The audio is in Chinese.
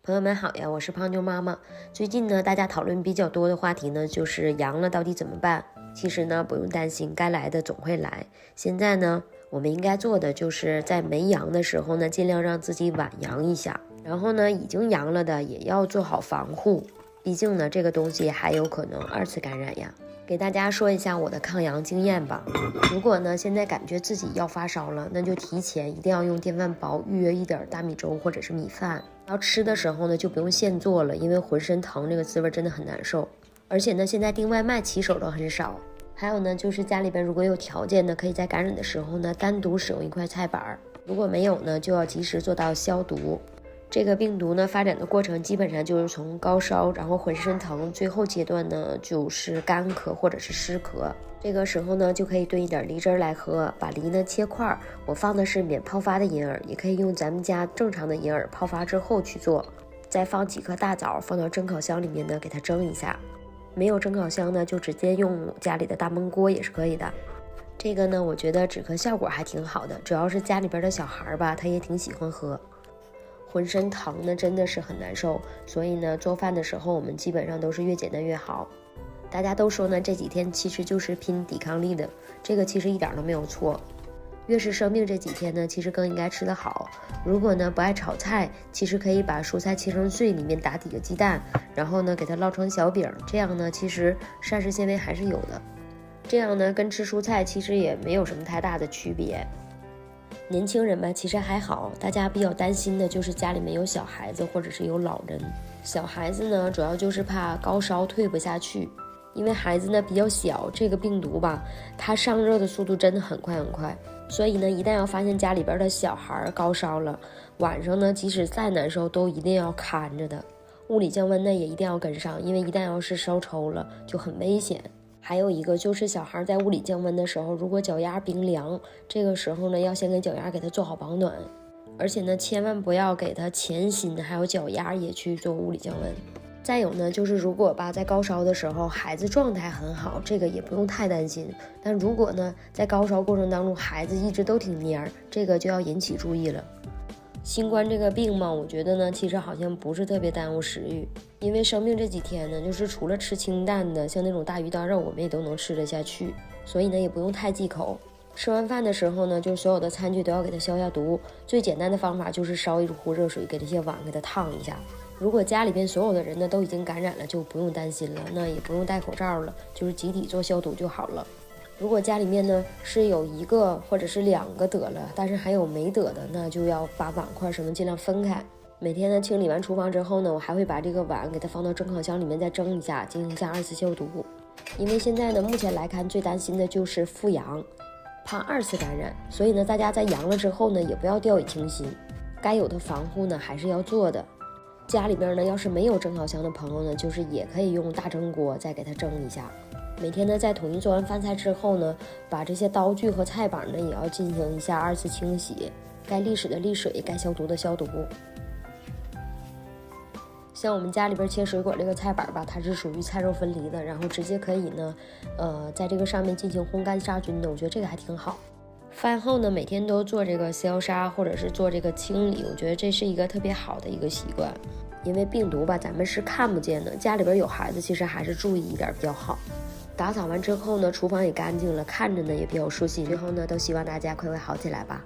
朋友们好呀，我是胖妞妈妈。最近呢，大家讨论比较多的话题呢，就是阳了到底怎么办？其实呢，不用担心，该来的总会来。现在呢，我们应该做的就是在没阳的时候呢，尽量让自己晚阳一下。然后呢，已经阳了的也要做好防护，毕竟呢，这个东西还有可能2次感染呀。给大家说一下我的抗阳经验吧。如果呢现在感觉自己要发烧了，那就提前一定要用电饭煲预约一点大米粥或者是米饭。要吃的时候呢就不用现做了，因为浑身疼这个滋味真的很难受。而且呢现在订外卖骑手都很少。还有呢就是家里边如果有条件呢，可以在感染的时候呢单独使用一块菜板，如果没有呢就要及时做到消毒。这个病毒呢发展的过程基本上就是从高烧，然后浑身疼，最后阶段呢就是干咳或者是湿咳。这个时候呢就可以炖一点梨汁来喝，把梨呢切块，我放的是免泡发的银耳，也可以用咱们家正常的银耳泡发之后去做。再放几颗大枣放到蒸烤箱里面呢给它蒸一下，没有蒸烤箱呢就直接用家里的大焖锅也是可以的。这个呢我觉得止咳效果还挺好的，主要是家里边的小孩吧他也挺喜欢喝。浑身疼呢真的是很难受，所以呢做饭的时候我们基本上都是越简单越好。大家都说呢这几天其实就是拼抵抗力的，这个其实一点都没有错。越是生病这几天呢，其实更应该吃得好。如果呢不爱炒菜，其实可以把蔬菜切成碎，里面打几个鸡蛋，然后呢给它烙成小饼，这样呢其实膳食纤维还是有的。这样呢跟吃蔬菜其实也没有什么太大的区别。年轻人吧其实还好，大家比较担心的就是家里面有小孩子或者是有老人。小孩子呢主要就是怕高烧退不下去，因为孩子呢比较小，这个病毒吧它上热的速度真的很快很快，所以呢一旦要发现家里边的小孩高烧了，晚上呢即使再难受都一定要看着的。物理降温呢也一定要跟上，因为一旦要是烧抽了就很危险。还有一个就是小孩在物理降温的时候，如果脚丫冰凉，这个时候呢要先给脚丫给他做好保暖，而且呢千万不要给他前心还有脚丫也去做物理降温。再有呢就是如果吧在高烧的时候孩子状态很好，这个也不用太担心，但如果呢在高烧过程当中孩子一直都挺蔫，这个就要引起注意了。新冠这个病嘛，我觉得呢其实好像不是特别耽误食欲，因为生病这几天呢就是除了吃清淡的，像那种大鱼大肉我们也都能吃得下去，所以呢也不用太忌口。吃完饭的时候呢，就所有的餐具都要给它消下毒，最简单的方法就是烧一壶热水给这些碗给它烫一下。如果家里边所有的人呢都已经感染了，就不用担心了，那也不用戴口罩了，就是集体做消毒就好了。如果家里面呢是有1个或者是2个得了，但是还有没得的，那就要把碗筷什么尽量分开。每天呢清理完厨房之后呢，我还会把这个碗给它放到蒸烤箱里面再蒸一下，进行一下2次消毒。因为现在呢目前来看最担心的就是复阳，怕2次感染，所以呢大家在阳了之后呢也不要掉以轻心，该有的防护呢还是要做的。家里边呢要是没有蒸烤箱的朋友呢，就是也可以用大蒸锅再给它蒸一下。每天呢在统一做完饭菜之后呢，把这些刀具和菜板呢也要进行一下2次清洗，该沥水的沥水，该消毒的消毒。像我们家里边切水果这个菜板吧，它是属于菜肉分离的，然后直接可以呢在这个上面进行烘干杀菌的，我觉得这个还挺好。饭后呢每天都做这个消杀或者是做这个清理，我觉得这是一个特别好的一个习惯。因为病毒吧咱们是看不见的，家里边有孩子其实还是注意一点比较好。打扫完之后呢，厨房也干净了，看着呢也比较舒心。最后呢都希望大家快快好起来吧。